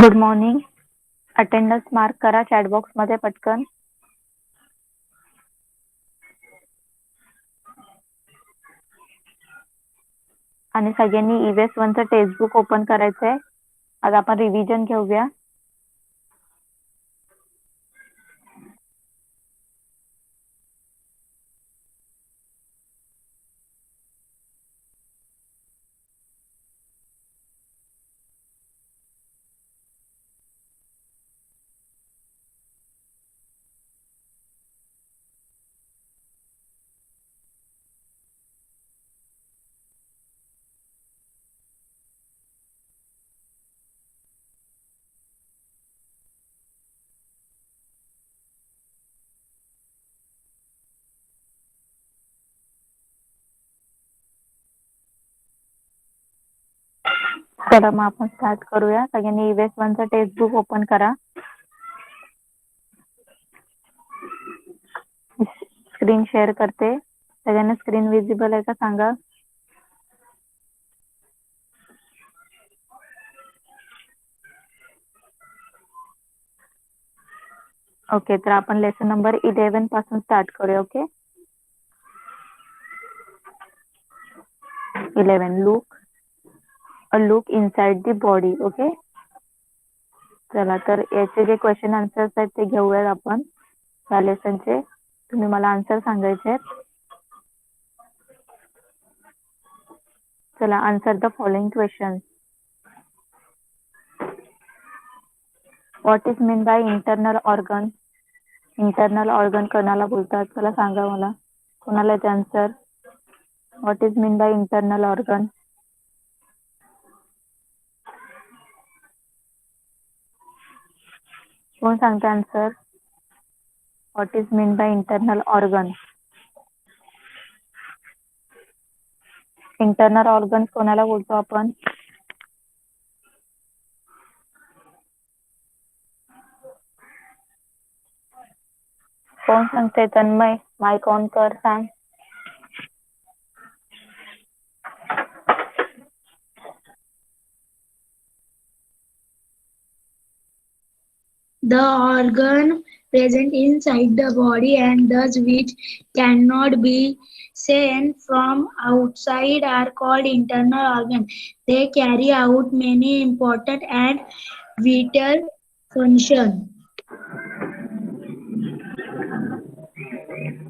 Good morning. Attendance mark करा chat box मध्ये पटकन. आणि सगळ्यांनी EVS 1चं टेक्स्ट बुक ओपन करायचंय. आज आपण रिव्हिजन घेऊया. चला मग आपण स्टार्ट करूया. सगळ्यांनी EVS 1चं टेक्स्ट बुक ओपन करा. स्क्रीन शेअर करते. सगळ्यांना स्क्रीन विजिबल आहे का सांगा. ओके, तर आपण लेसन नंबर 11 पासून स्टार्ट करूया. Okay, 11 look inside the body. Okay, चला तर याचे जे क्वेश्चन आन्सर्स आहेत ते घेऊयात आपण या लेसनचे. तुम्ही मला आन्सर सांगायचे आहेत. चला, answer the following question. What is mean by internal organ? Internal organ कोणाला बोलतात? चला सांगा मला. कोणाला येते answer? What is mean by internal organ? कोण सांगते answer? What is mean by internal organ? Internal organ कोणाला बोलतो आपण? कोण सांगते? तन्मय, माईक ऑन कर, सांग. The organ present inside the body and thus which cannot be seen from outside are called internal organs. They carry out many important and vital functions.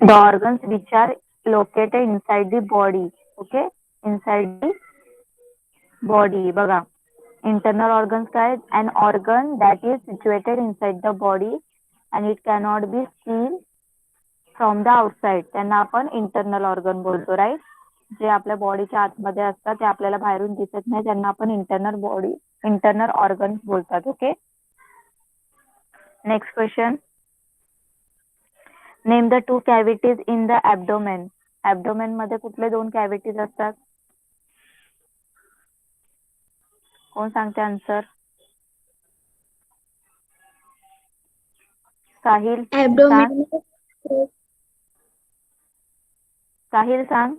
The organs which are located inside the body. Okay, inside the body. बघा, internal organs काय? An organ that is situated inside the body and it cannot be seen from the outside. त्यांना आपण internal organ बोलतो, right. जे आपल्या बॉडीच्या आतमध्ये असतात, ते आपल्याला बाहेरून दिसत नाही, त्यांना आपण इंटरनल ऑर्गन बोलतात. Okay, next question. Name the 2 cavities in the abdomen. Abdomen मध्ये कुठले 2 कॅव्हिटीज असतात? कोण सांगते आन्सर? साहिल सांग. Abdominal साहिल सांग.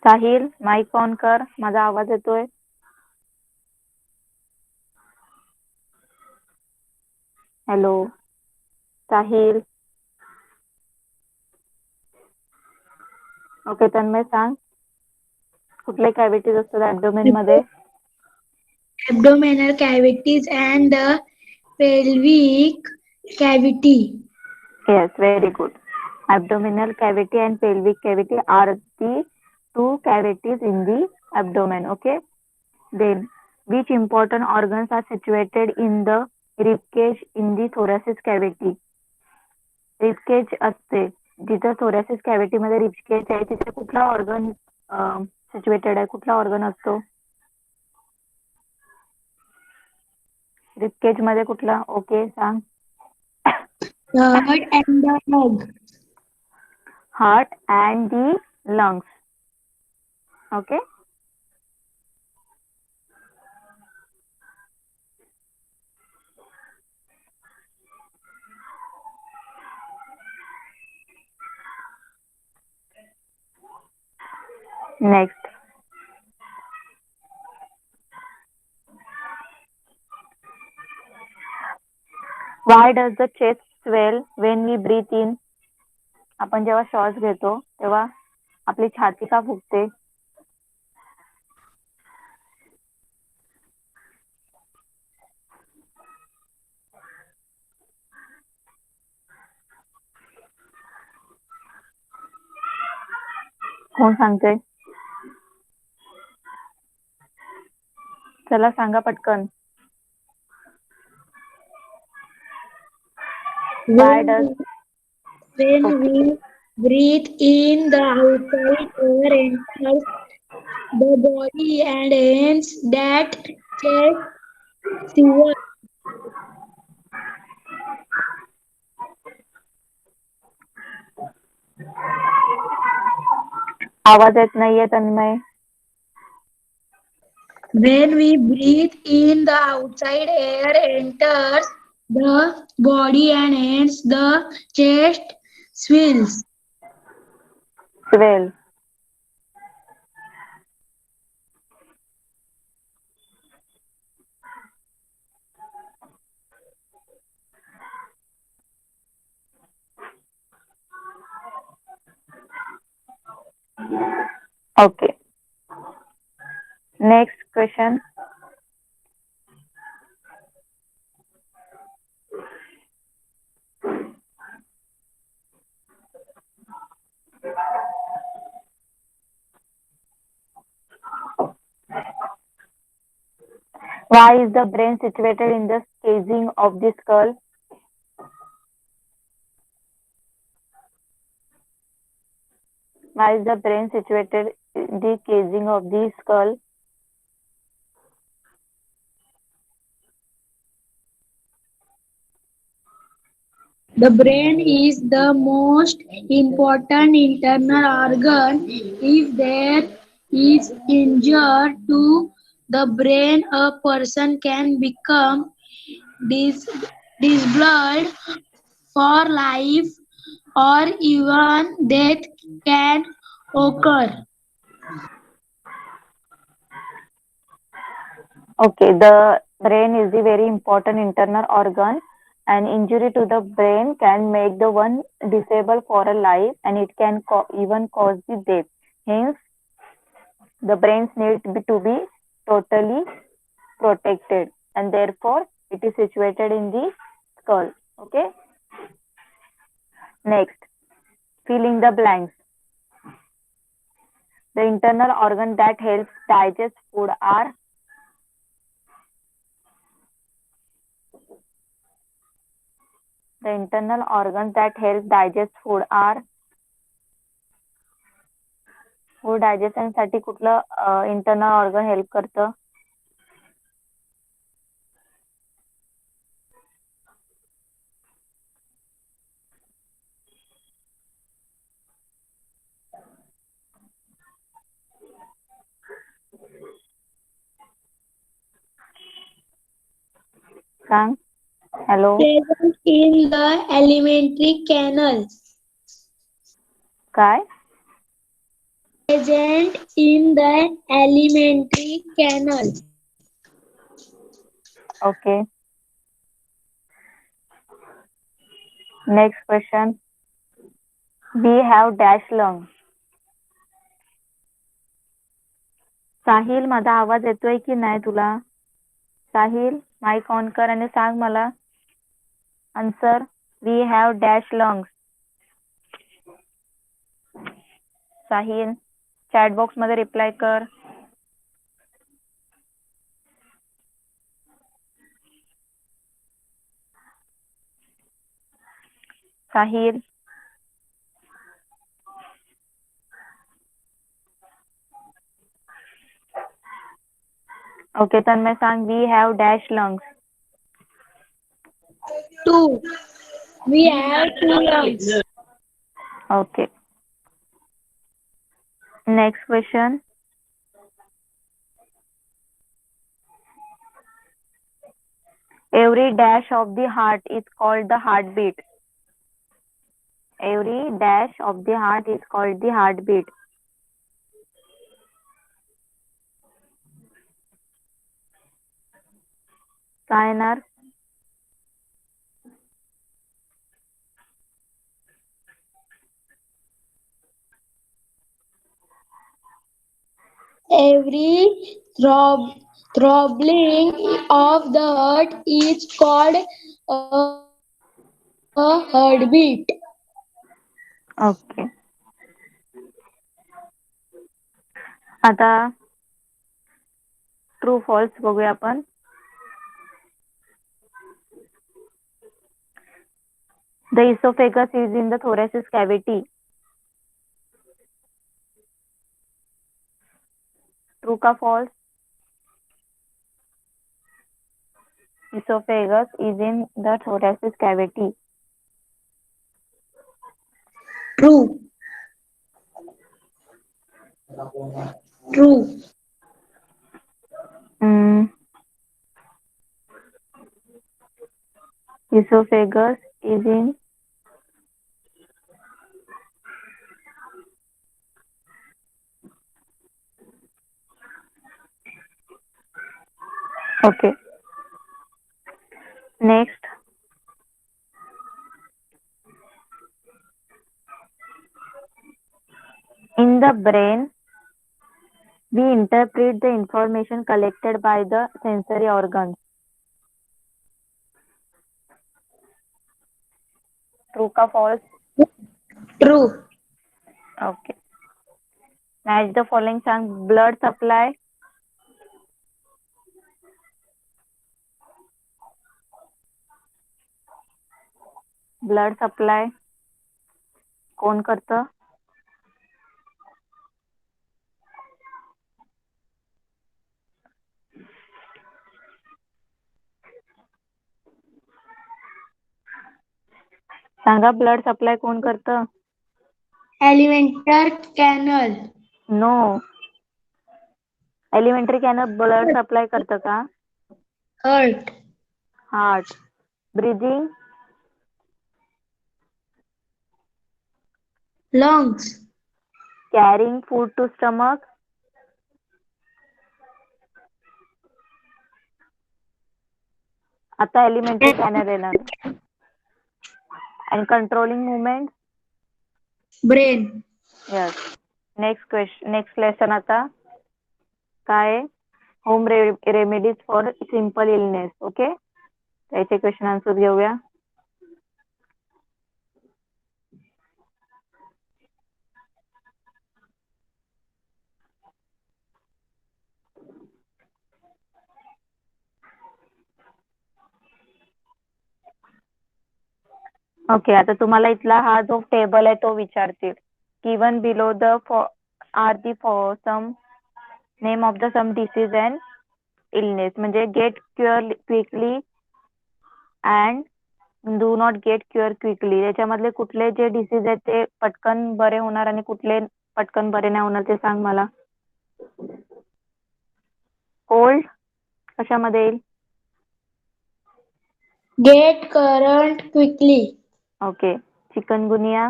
साहिल, माईक ऑन कर. माझा आवाज येतोय? हॅलो साहिल. ओके, तन्मय सांग. कुठले कॅव्हिटीज असतात ॲब्डोमेन मध्ये? abdominal cavities and the pelvic cavity. Yes, very good. Abdominal cavity and pelvic cavity are the 2 cavities in the abdomen. Okay. Then, which important organs are situated in the rib cage in the thoracic cavity? Rib cage असते जिथं thoracic cavity मध्ये rib cage आहे, तिथे कुठला organ situated आहे? कुठला organ असतो rib cage मध्ये? कुठला? ओके, सांग. The heart and the lung. Heart and the lungs. Okay. Next, why does the chest swell when we breathe in? आपण जेव्हा श्वास घेतो तेव्हा आपली छाती का फुगते? कोण सांगते? चला सांगा पटकन. Why does When okay. we breathe in, the outside air enters the body and hence that chest shiver. आवाज येत नाहीये तन्मय. When we breathe in, the outside air enters the body and hence the chest swells. Swell. Okay. Next question. Why is the brain situated in the casing of the skull? Why is the brain situated in the casing of the skull? The brain is the most important internal organ. If there is injury to the brain, a person can become dis- disblood for life or even death can occur. Okay, the brain is the very important internal organ, and injury to the brain can make the one disabled for a life, and it can even cause the death. Hence, the brains need to be totally protected, and therefore it is situated in the skull. Okay. Next, filling the blanks. The internal organ that helps digest food are the internal organs that help digest food are food digestion साठी कुठलं internal organ help करतं? सांग. Hello. Present in the alimentary canal. काय? Present in the alimentary canal. Okay. Next question. We have dash lung. साहिल, माझा आवाज येतोय की नाही तुला? साहिल, माइक ऑन कर आणि सांग मला answer. We have dash lungs. Sahil, chat box मध्ये रिप्लाय कर. साहिल. ओके, तन्मय सांग. We have dash lungs. Two. We have two lungs. Okay. Next question. Every dash of the heart is called the heartbeat. Every dash of the heart is called the heartbeat. काय येणार? Every throbbing of the heart is called a heartbeat. Okay. आता true false बघूया आपण. The esophagus is in the thoracic cavity. True का false? Esophagus is in the thoracic cavity. True. True. Esophagus is in okay. Next, in the brain, we interpret the information collected by the sensory organs. True का false? True. Okay. Match the following song. Blood supply. Blood supply कोण करतं? सांगा, blood supply कोण करतं? Alimentar canal. No. Alimentary canal blood supply करतं का? Heart. Heart. Breathing. Lungs. Carrying food to stomach. आता alimentary canal येणार. आणि controlling movement. Brain. Yes. Next lesson आता काय? Home remedies for simple illness. Okay, त्याचे क्वेश्चन आन्सर घेऊया. Okay, आता तुम्हाला इथला हा जो टेबल आहे तो विचारतील. Given below the are the for some name of the some disease and illness. म्हणजे get cure quickly and do not get cure quickly. त्याच्यामधले कुठले जे डिसीज आहेत ते पटकन बरे होणार आणि कुठले पटकन बरे नाही होणार ते सांग मला. कोल्ड कशामध्ये येईल? Get current quickly. Okay. Chikungunya.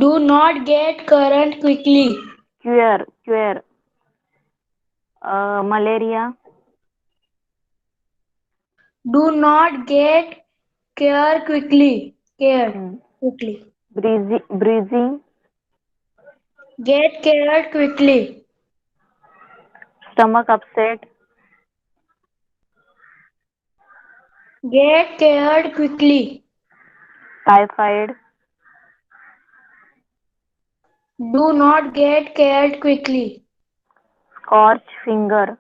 Do not get current quickly. Cure. Malaria. Do not get care quickly. Care quickly. Bruising. Get cared quickly. Stomach upset. Get cared quickly. Typhoid. Do not get cared quickly. Scorch finger.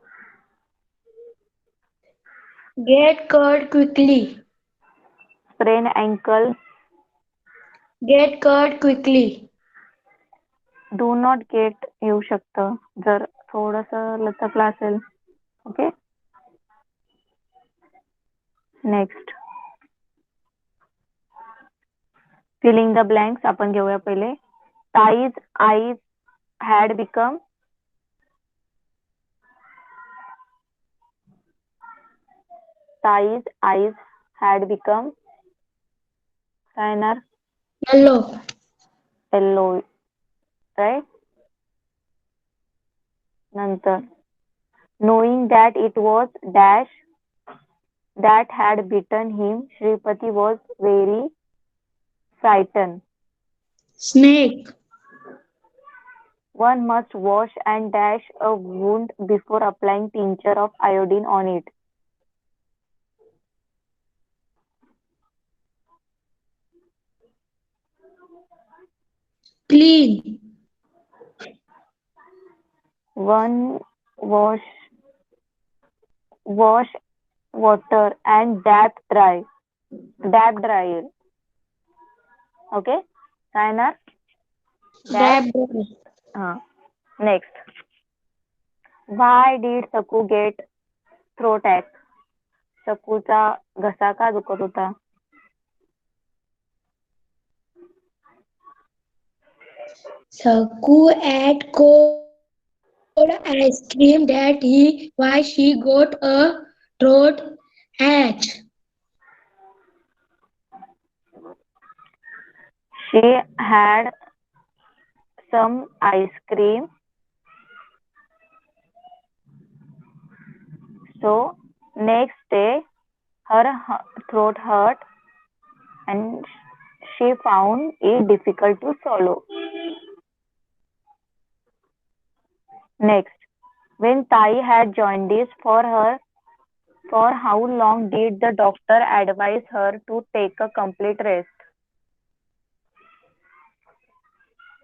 Get cured quickly. Sprain ankle. Get cured quickly. Do not get येऊ शकतं जर थोडस लचकला असेल. Okay. Next, filling the blanks आपण घेऊया पहिले. ताईज आईज हॅड बिकम. ताईज आईज हॅड बिकम काय येणार? Yellow. येल्लो. राईट. नंतर Knowing that it was Dash that had bitten him, Shripati was very frightened. Snake. One must wash and dash a wound before applying tincture of iodine on it. Clean. One wash wash water and dab dry it. Okay, Saynar, dab. Dab. Uh, Next, why did Saku get throat ache? शकूचा घसा का दुखत होता? Saku ate cold ice cream why she got a throat ache. She had some ice cream, so next day her throat hurt and she found it difficult to swallow. Next, when Tai had jaundice for how long did the doctor advise her to take a complete rest?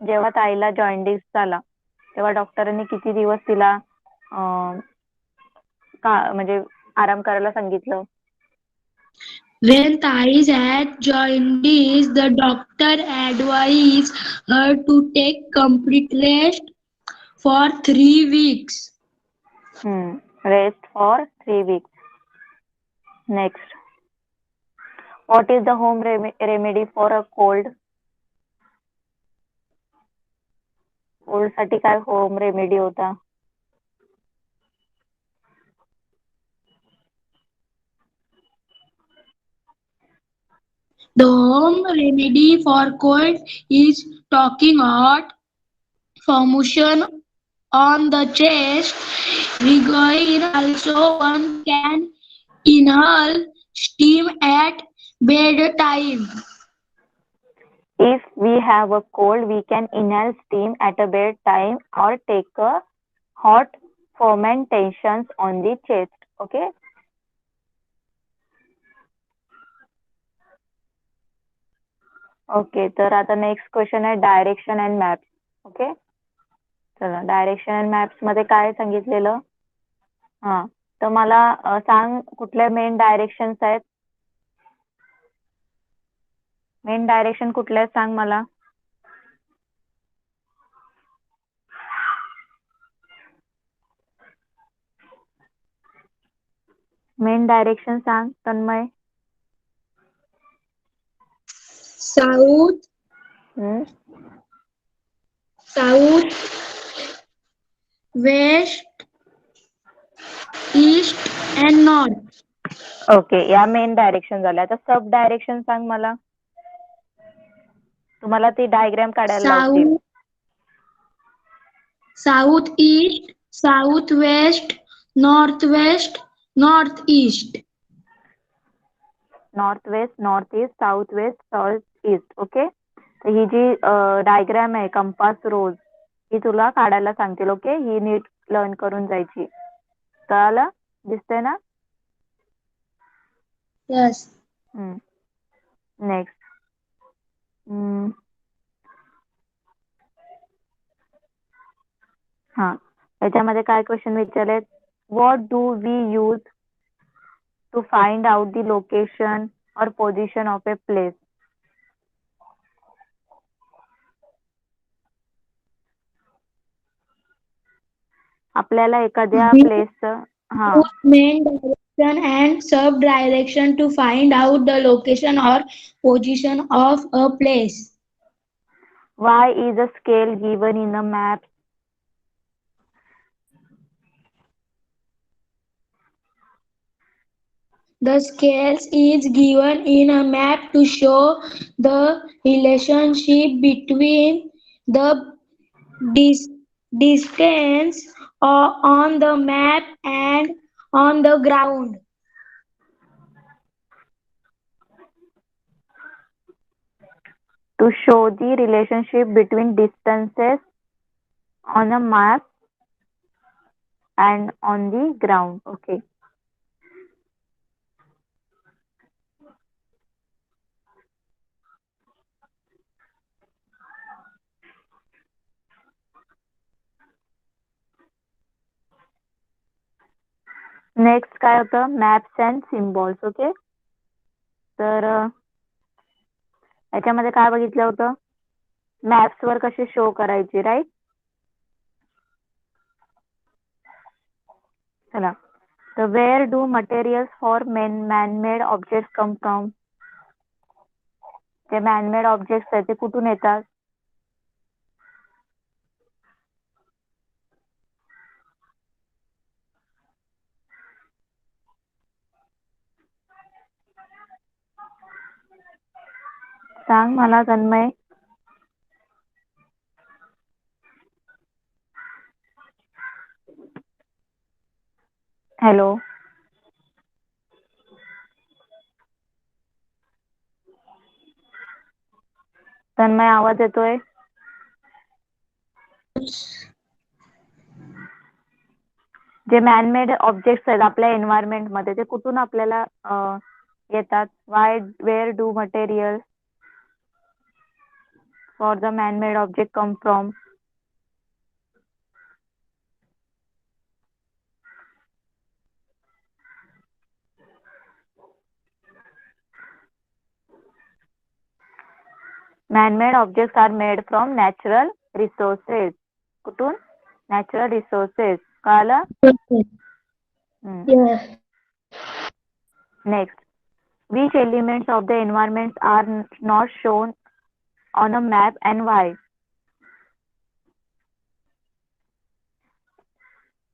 जेव्हा ताईला jaundice झाला तेव्हा डॉक्टरांनी किती दिवस तिला अं, म्हणजे आराम करायला सांगितलं? When Thais had jaundice, the doctor advised her to take complete rest for 3 weeks. Rest for 3 weeks. Next, what is the home remedy for a cold? Cold साठी काय होम रेमेडी होता? The home remedy for cold is talking hot formation on the chest. Regoin also one can inhale steam at bedtime. If we have a cold, we can inhale steam at a bedtime or take a hot fomentations on the chest. Okay. Okay, तर आता next question आहे direction and maps. Okay, चला direction and maps मध्ये काय सांगितलेलं? हा, तर मला सांग कुठल्या मेन डायरेक्शन्स आहेत? मेन डायरेक्शन कुठल्या आहेत सांग मला. मेन डायरेक्शन सांग तन्मय. South, south, west, east and north. Okay, या मेन डायरेक्शन झाल्या. आता सब डायरेक्शन सांग मला. तुम्हाला ती डायग्राम काढायला लावतील. South east, southwest, northwest, northeast. North west, north east, south west, south east. Okay, तर ही जी डायग्राम आहे कंपास रोज ही तुला काढायला सांगतील. ओके, ही नीट लर्न करून जायची. कळालं? दिसतंय ना? Yes. नेक्स्ट, हा, याच्यामध्ये काय क्वेश्चन विचारलेत? What do we use to find out the location और पोझिशन ऑफ ए प्लेस? आपल्याला एखाद्या We प्लेसचं use main direction and sub-direction to find out the location or position of a place. why is a scale given in a map? The scales is given in a map to show the relationship between the dis- distance on the map and on the ground. To show the relationship between distances on a map and on the ground. Okay. Next काय होतं maps and symbols. Okay. तर याच्यामध्ये काय बघितलं होतं मॅप्सवर कसे show करायचे right. चला तर where do materials for man-made object come from. ते मॅनमेड ऑब्जेक्ट्स आहेत ते कुठून येतात. सांग मला तन्मय. हॅलो. तन्मय आवाज येतोय. जे मॅनमेड ऑब्जेक्ट्स आहेत आपल्या एन्व्हायरमेंट मध्ये ते कुठून आपल्याला येतात. Where do material for the manmade object come from. Manmade objects are made from natural resources. कुठून नॅचरल रिसोर्सेस. कळालं. Yes. Next which elements of the environment are not shown on a map and why.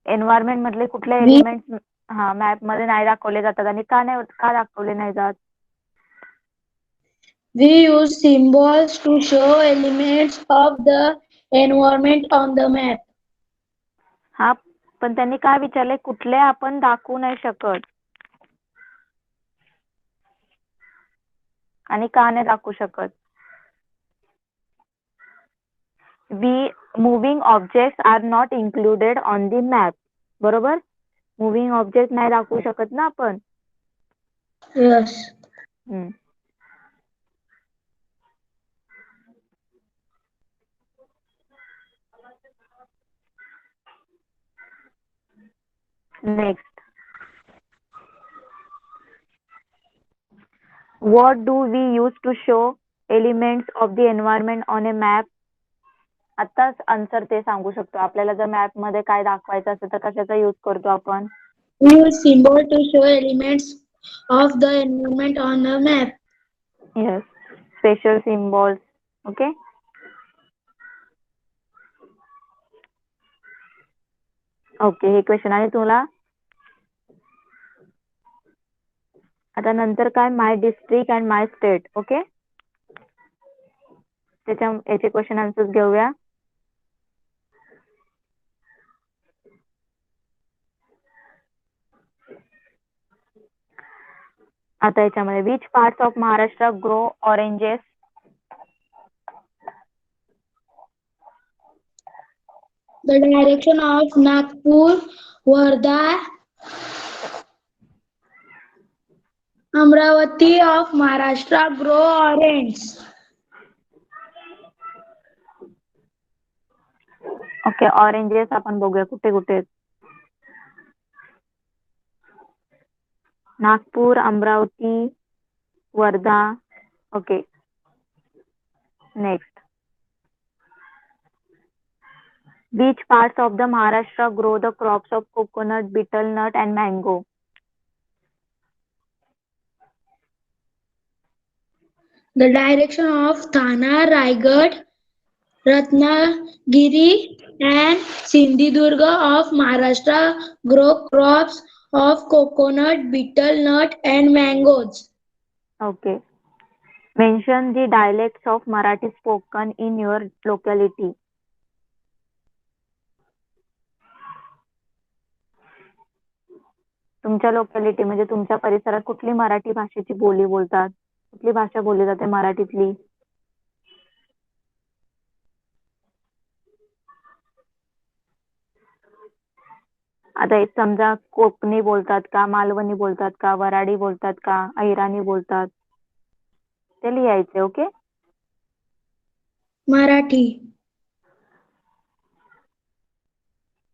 Environment मधले कुठले We elements map मध्ये नाही दाखवले जातात आणि का दाखवले नाही जात. we use symbols to show elements of the environment on the map. हा पण त्यांनी काय विचारले कुठले आपण दाखवू नाही शकत आणि का नाही दाखवू शकत. Moving objects are not included on the map. बरोबर. मूव्हिंग ऑब्जेक्ट नाही दाखवू शकत ना आपण. Yes. Next what do we use to show elements of the environment on a map. आताच आन्सर ते सांगू शकतो. आपल्याला जर मॅप मध्ये काय दाखवायचं असेल तर कशाचा यूज करतो आपण. We use symbols to show elements of the environment on a map. Yes, special symbols. Okay. Okay हे क्वेश्चन आहे तुला. आता नंतर काय my district and my state. Okay याचे क्वेश्चन आन्सर्स घेऊया. आता याच्यामध्ये which parts of Maharashtra grow oranges. The direction of Nagpur, Wardha, Amravati of Maharashtra grow orange. Okay oranges आपण बघूया कुठे कुठे. Nagpur, Amravati, Wardha. Okay next which parts of the Maharashtra grow the crops of coconut, betel nut and mango. The direction of Thana, Raigad, Ratnagiri and Sindhudurga of Maharashtra grow crops of coconut, betel nut and mangoes. Okay. Mention the dialects of Marathi spoken in your locality. तुमच्या locality म्हणजे तुमच्या परिसरात कुठली मराठी भाषेची बोली बोलतात? कुठली भाषा बोलली जाते मराठीतली? आता एक समजा कोकणी बोलतात का, मालवणी बोलतात का, वराडी बोलतात का, अहिराणी बोलतात, ते लिहायचे. ओके. मराठी.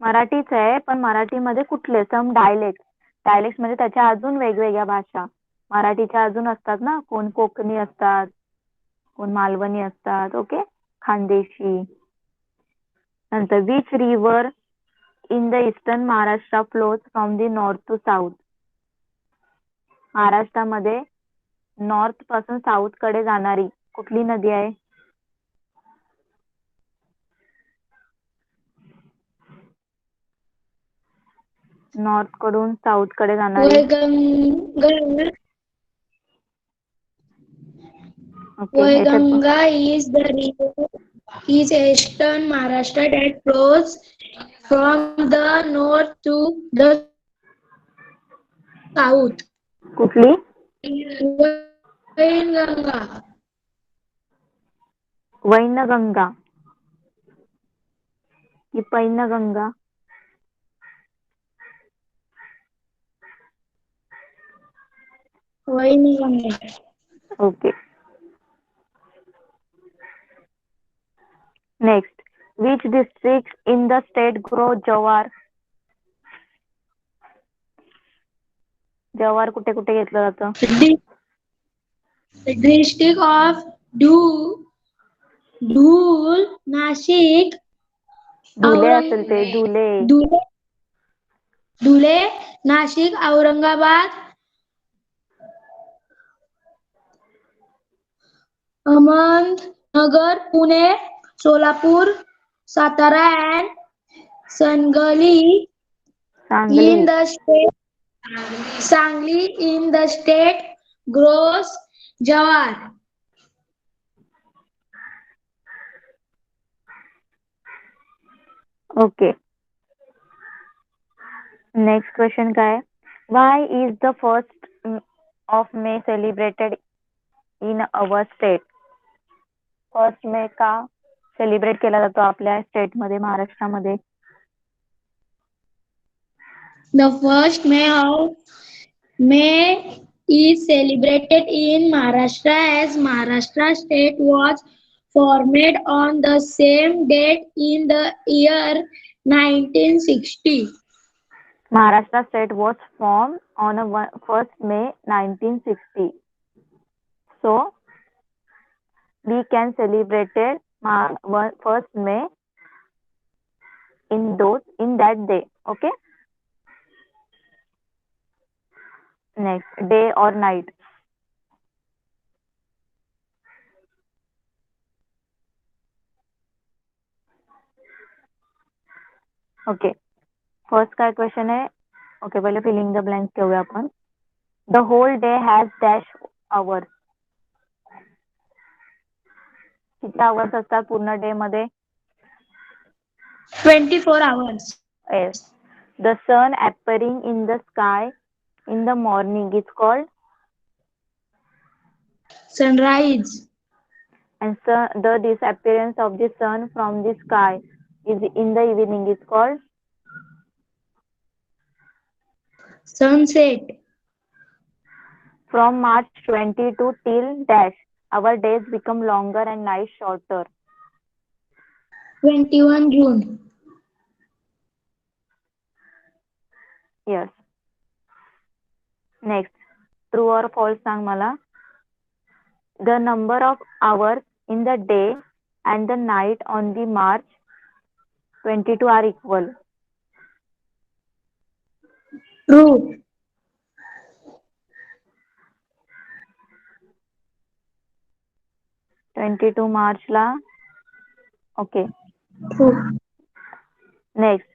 मराठीच आहे, पण मराठीमध्ये कुठले सम डायलेक्ट म्हणजे त्याच्या अजून वेगवेगळ्या भाषा मराठीच्या अजून असतात ना, कोण कोकणी असतात, कोण मालवणी असतात. ओके. खानदेशी. नंतर which river in the eastern Maharashtra flows from the north to south. महाराष्ट्रामध्ये नॉर्थ पासून साऊथ कडे जाणारी कुठली नदी आहे? नॉर्थ कडून साऊथ कडे जाणारी. Vaiganga. ओके. याच्यात Vaiganga is the river is eastern Maharashtra that flows from the north to the south. कुठली? Vainganga. वैनगंगा की Penganga? Vainganga. Okay. Next. Which district in the state grow जवार? जवार कुठे कुठे घेतलं जातं? The district of Dhul, Nashik, धुले असेल ते, धुले. Dhule, Dhule, Nashik, Aurangabad, Ahmednagar, Pune, Solapur, Satara, and Sangli Sangli. in the state. Sangli in the state grows jawar. Okay. Next question काय? Why is the first of May celebrated in our state? First May का celebrate केला जातो आपल्या state मध्ये, महाराष्ट्रामध्ये? The first May is celebrated in Maharashtra as Maharashtra state was formed on the same date in the year 1960. Maharashtra state was formed on 1st May 1960. So we can celebrate it 1st May in that day. Okay. Next, day or night? Okay. First काय question आहे? Okay, पहिले filling the blanks घेऊया आपण. The whole day has dash hours. किती hours असतात पूर्ण day मध्ये? 24 hours. Yes. The sun appearing in the sky in the morning is called? Sunrise. And the disappearance of the sun from the sky is in the evening is called? Sunset. From March 22 till dash our days become longer and nights shorter. 21 June. Yes. Next, true or false सांग मला. The number of hours in the day and the night on the March 22 are equal. True. 22 March La. Okay. True. Next,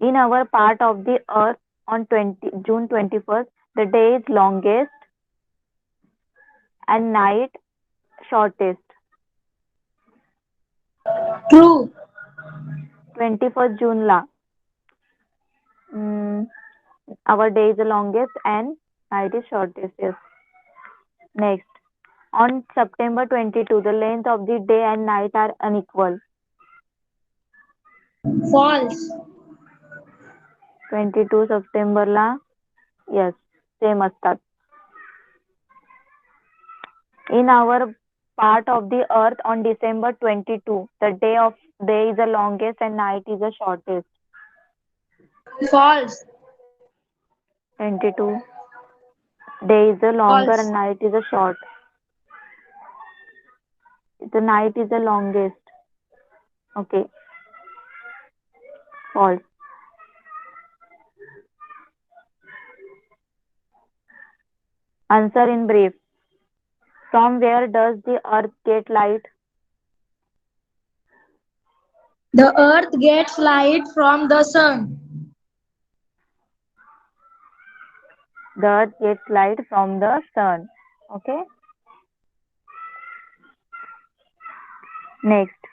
in our part of the earth on June 21st, the day is longest and night shortest. True. 21st June La Our day is the longest and night is shortest. Yes. Next. On September 22, the length of the day and night are unequal. False. 22 सप्टेंबरला yes same असतात. In our part of the earth on December 22, the day is the longest and night is the shortest. False. 22 day is the longer and False. night is the short. The night is the longest. Okay, false. Answer in brief. From where does the earth get light? The earth gets light from the sun. The earth gets light from the sun. Okay. Next.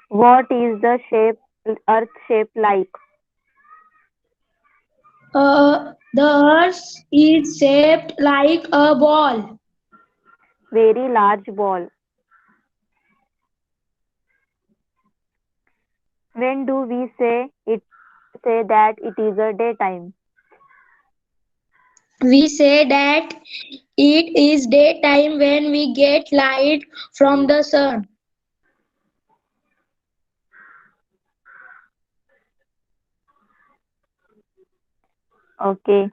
What is the earth shape like? The earth is shaped like a ball. Very large ball. When do we say that it is a daytime? We say that it is daytime when we get light from the sun. Okay.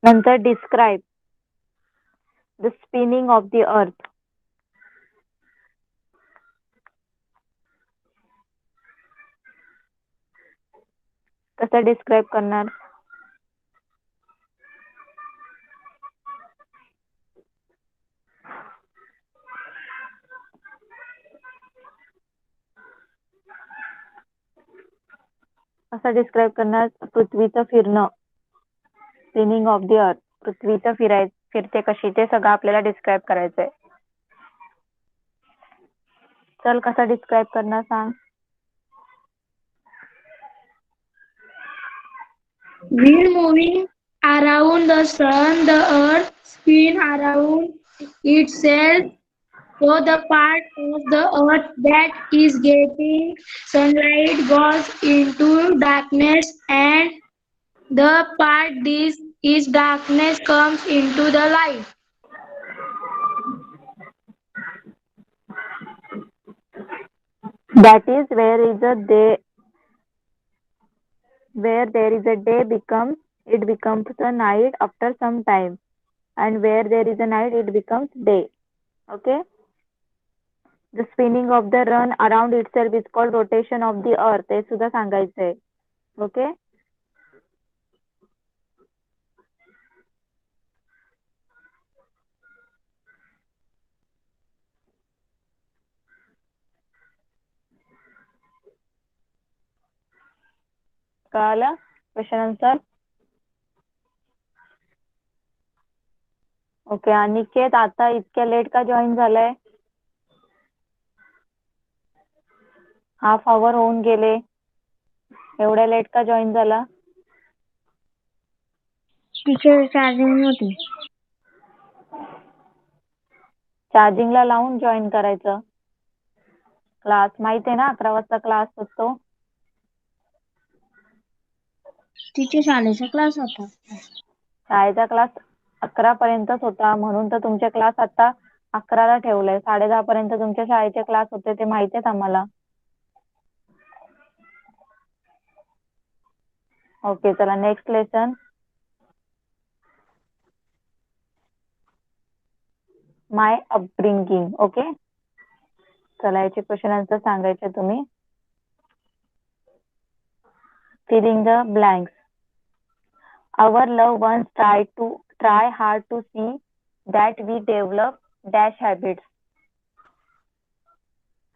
नंतर describe the spinning of the earth. कसं describe करणार? कसं describe करणार पृथ्वीचं फिरणं spinning of the earth पृथ्वीचं फिरते कशी ते सगळं आपल्याला डिस्क्राईब करायचंय. चल कसं डिस्क्राईब करणार सांग. When moving around the sun, the earth spins around itself. So the part of the earth that is getting sunlight goes into darkness, and the part this is darkness comes into the light. That is where there is a day becomes a night after some time, and where there is a night it becomes day. Okay. The spinning of the run around itself is called rotation of the earth. हे सुद्धा सांगायचंय. Okay. कळालं question answer. Okay. Aniket आता इतक्या late का join झालाय? Half hour होऊन गेले. एवढ्या लेट का जॉईन झाला? टीचर चार्जिंग होती. चार्जिंगला लावून जॉईन करायचं. क्लास माहित आहे ना 11 वाजता क्लास असतो. तिथे शाळेचा क्लास होता. शाळेचा क्लास 11 पर्यंतच होता म्हणून तर तुमचे क्लास आता 11ला ठेवलंय. 10:30 पर्यंत तुमच्या शाळेचे क्लास होते ते माहिती आहेत आम्हाला. ओके चला next lesson. My upbringing. Okay. चला याचे क्वेश्चन आन्सर सांगायचे तुम्ही. Filling the blanks. Our loved ones try hard to see that we develop dash habits.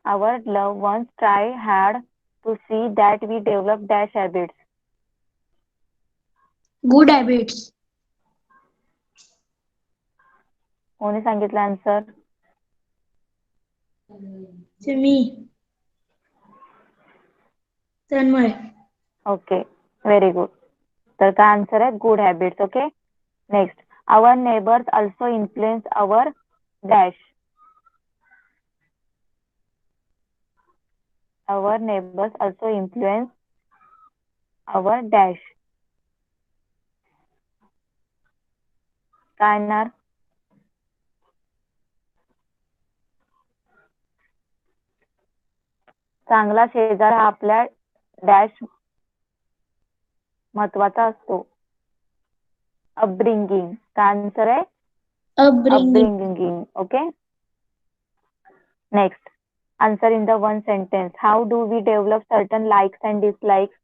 Our loved ones try hard to see that we develop dash habits. Good habits. कोणी सांगितलं answer? मी. Tanmay. Okay, very good. तर का answer आहे good habits. Okay, next. Our neighbours also influence our dash. Our neighbours also influence our dash. काय येणार? चांगला शेजार हा आपल्या डॅश महत्वाचा असतो. अपब्रिंगिंग. का आन्सर आहे Upbringing. Upbringing. Okay, next. Answer in the one sentence. How do we develop certain likes and dislikes.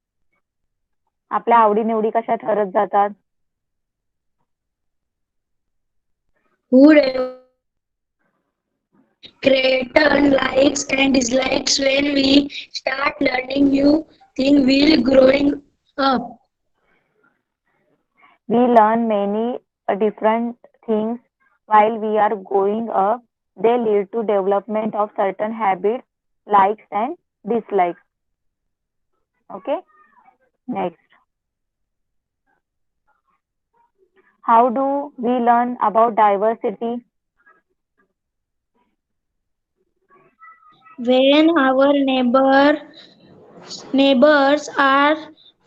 आपल्या आवडीनिवडी कशा ठरत जातात? Who creator likes and dislikes when we start learning new thing while growing up. We learn many different things while we are growing up. They lead to development of certain habits, likes and dislikes. Okay, next. How do we learn about diversity? When our neighbors are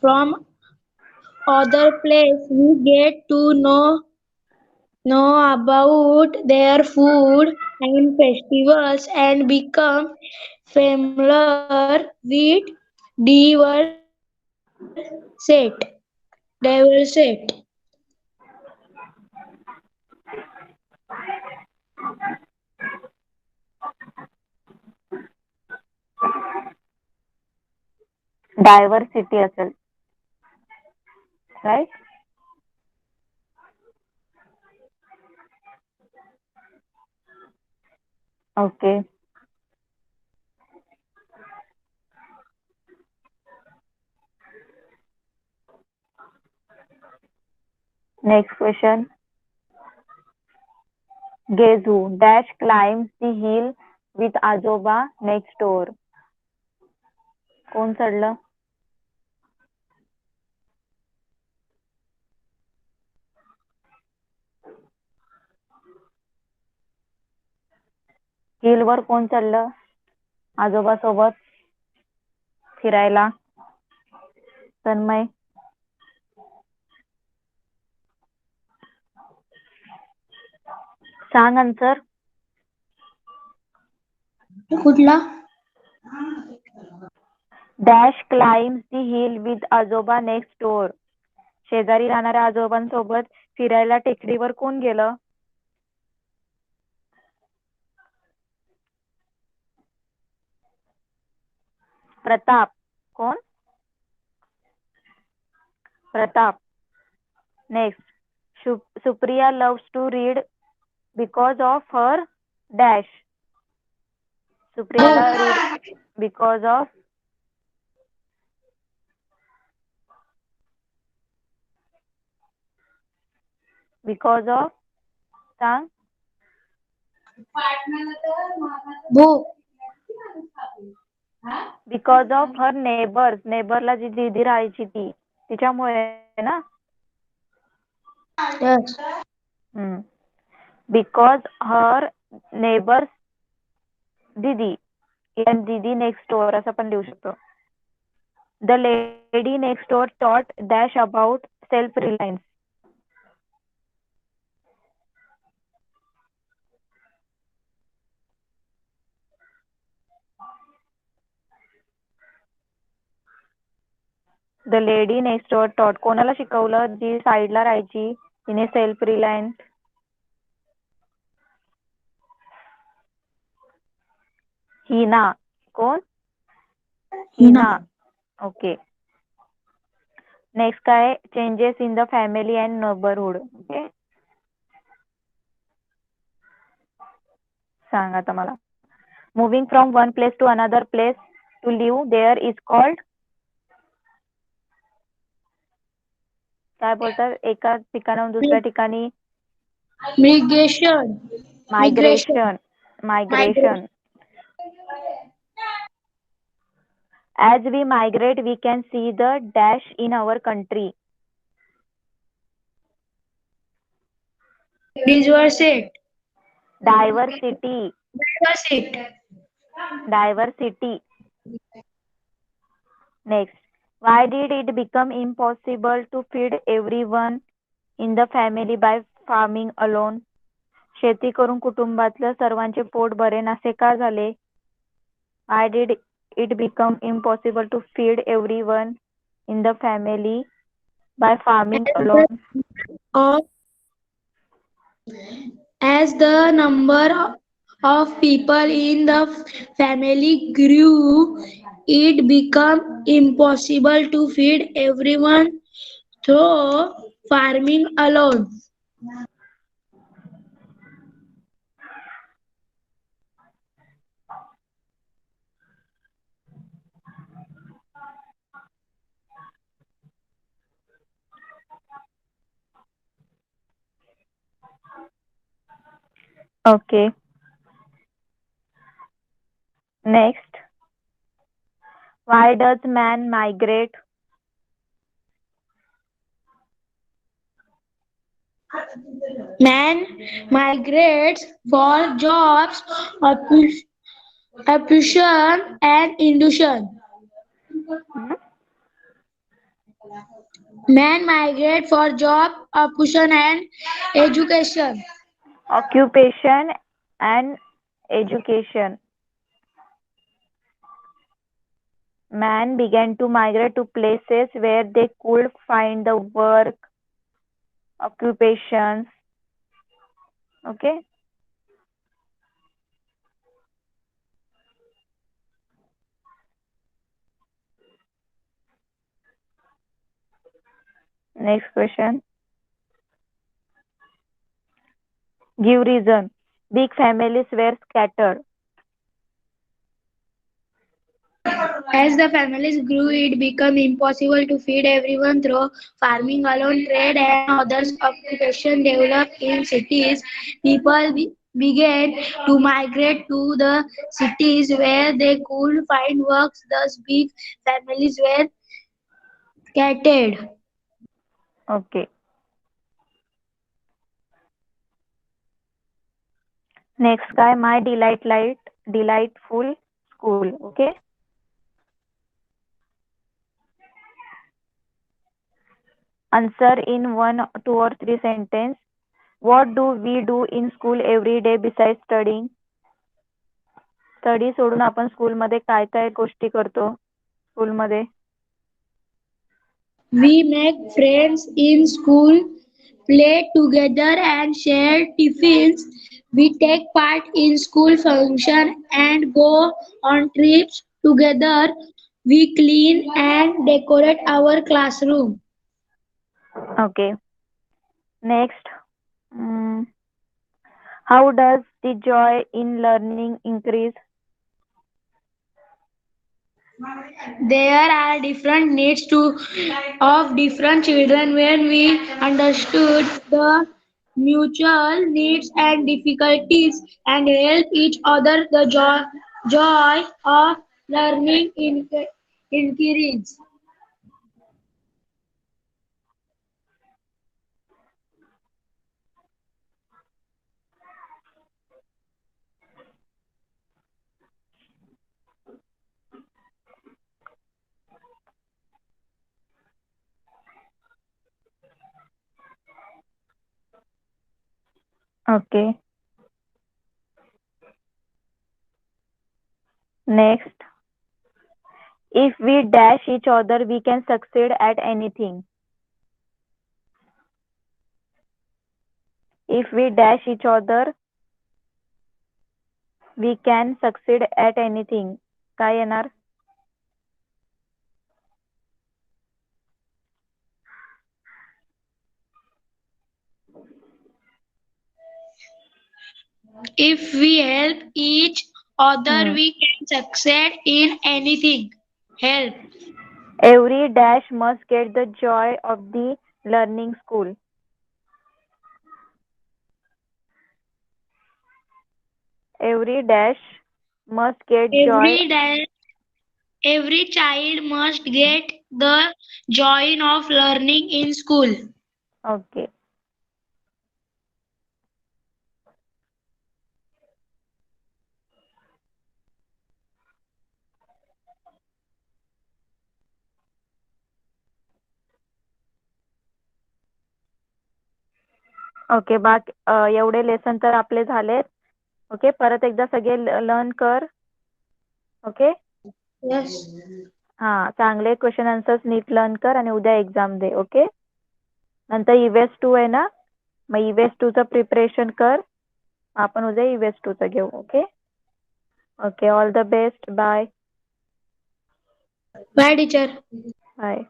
from other place, we get to know about their food and festivals and become familiar with diverse set. Diverse set. Diversity असेल, right? Okay. Next question. Gezu dash climbs the hill with आजोबा next door. कोण चढलं? हिल वर कोण चढलं आजोबा सोबत फिरायला? तन्मय. सांग answer. कुठला? Dash climbs the hill with आजोबा नेक्स्ट डोअर. शेजारी राहणाऱ्या आजोबांसोबत फिरायला टेकडीवर कोण गेलं? प्रताप. कोण? Pratap. Next. Supriya loves to read because of her dash. सुप्रियाला read because of सांग. बुक. बिकॉज ऑफ हर नेबरला जी दीदी राहायची ती तिच्यामुळे ना. Yes. बिकॉज हर नेबर्स दीदी and दीदी नेक्स्ट डोअर असं पण लिहू शकतो. The lady next door taught dash about self Reliance. The lady next door taught कोणाला शिकवलं? जी साईडला राहायची तिने सेल्फ रिलायन्स. हिना. कोण? हिना. ओके. नेक्स्ट काय? Changes in the family and neighbourhood. Okay, सांग आता मला. Moving from one place to another place to live there is called. काय बोलतात एका ठिकाणाहून दुसऱ्या ठिकाणी? Migration. Migration. Migration. Migration. Migration. As we migrate, we can see the dash in our country. Diversity. Diversity. Diversity. Diversity. Next. Why did it become impossible to feed everyone in the family by farming alone? शेती करून कुटुंबातल्या सर्वांचे pot भरेन असे का झाले? Why did it become impossible to feed everyone in the family by farming alone? Of as the number of people in the family grew, it became impossible to feed everyone through farming alone. Okay. Next. Why does man migrate? Man migrates for jobs, occupation, and industry. Hmm? Man migrate for job, occupation, and education. Occupation and education. Man began to migrate to places where they could find the work, occupations. Okay. Next question. Give reason. Big families were scattered. As the families grew, it became impossible to feed everyone through farming alone. Trade and other occupations developed in cities. People began to migrate to the cities where they could find work. Thus, big families were scattered. Okay. Next guy, my delightful school. Okay. Answer in one, two, or three sentence. What do we do in school every day besides studying? Study सोडून आपण स्कूलमध्ये काय काय गोष्टी करतो स्कूलमध्ये? We make friends in school, play together, and share tiffins. We take part in school functions and go on trips together. We clean and decorate our classroom. Okay. Next. Mm, how does the joy in learning increase? There are different needs of different children. When we understood the mutual needs and difficulties and help each other, the joy of learning increases. Okay. Next. If we dash each other, we can succeed at anything. If we dash each other, we can succeed at anything. काय येणार? If we help each other, Hmm. we can succeed in anything. Help. Every dash must get the joy of the learning school. Every dash must get joy. Every child must get the joy of learning in school. Okay. Okay एवढे lesson तर आपले झालेत. Okay, परत एकदा सगळे learn कर. Okay. Yes. हा, चांगले क्वेश्चन आन्सर्स नीट लर्न कर आणि उद्या एक्झाम दे. ओके. नंतर EVS 2 आहे ना, मग EVS 2 चं प्रिपरेशन कर. आपण उद्या EVS 2 चं घेऊ. Okay. Okay, all the best. Bye. Bye, teacher. Bye.